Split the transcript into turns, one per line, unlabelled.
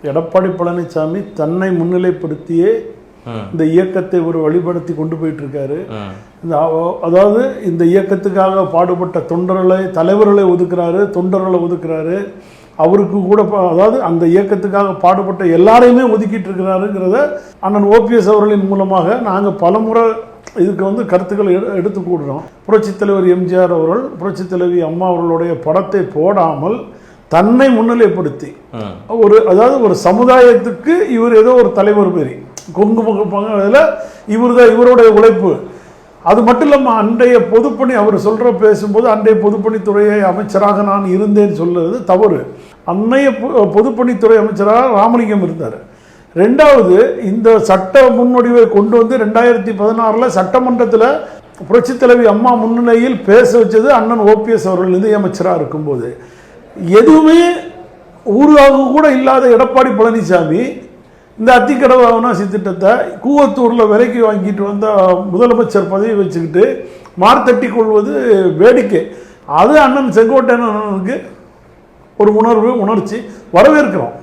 எடப்பாடி பழனிசாமி தன்னை முன்னிலைப்படுத்தியே இந்த இயக்கத்தை ஒரு வழிபடுத்தி கொண்டு போயிட்டு இருக்காரு. அதாவது இந்த இயக்கத்துக்காக பாடுபட்ட தொண்டர்களை, தலைவர்களை ஒதுக்குறாரு, தொண்டர்களை ஒதுக்குறாரு. அவருக்கு கூட அதாவது அந்த இயக்கத்துக்காக பாடுபட்ட எல்லாரையுமே ஒதுக்கிட்டு இருக்கிறாருங்கிறத அண்ணன் ஓபிஎஸ் அவர்களின் மூலமாக நாங்கள் பலமுறை இதுக்கு கருத்துக்களை எடுத்து கூடுறோம். புரட்சித் தலைவர் எம்ஜிஆர் அவர்கள், புரட்சித் தலைவி அம்மா அவர்களுடைய படத்தை போடாமல் தன்னை முன்னிலைப்படுத்தி அதாவது ஒரு சமுதாயத்துக்கு இவர் ஏதோ ஒரு தலைவர் மாரி கொங்கு பகுதியில் இவருடைய உழைப்பு. அது மட்டும் இல்லாமல் அன்றைய பொதுப்பணி அவர் பேசும்போது அன்றைய பொதுப்பணித்துறை அமைச்சராக நான் இருந்தேன்னு சொல்லுறது தவறு. அன்னைய பொதுப்பணித்துறை அமைச்சராக ராமலிங்கம் இருந்தார். ரெண்டாவது, இந்த சட்ட முன்வடிவை கொண்டு வந்து 2016 சட்டமன்றத்தில் புரட்சித் தலைவி அம்மா முன்னிலையில் பேச வச்சது அண்ணன் ஓபிஎஸ் அவர்கள் நிதியமைச்சராக இருக்கும்போது. எதுவுமே ஊராக கூட இல்லாத எடப்பாடி பழனிசாமி இந்த அத்திக்கடவு அவிநாசி திட்டத்தை கூவத்தூரில் விலைக்கு வாங்கிட்டு வந்த முதலமைச்சர் பதவி வச்சுக்கிட்டு மார்த்தட்டி கொள்வது வேடிக்கை. அது அண்ணன் செங்கோட்டையனுக்கு ஒரு உணர்ச்சி வரவேற்கிறோம்.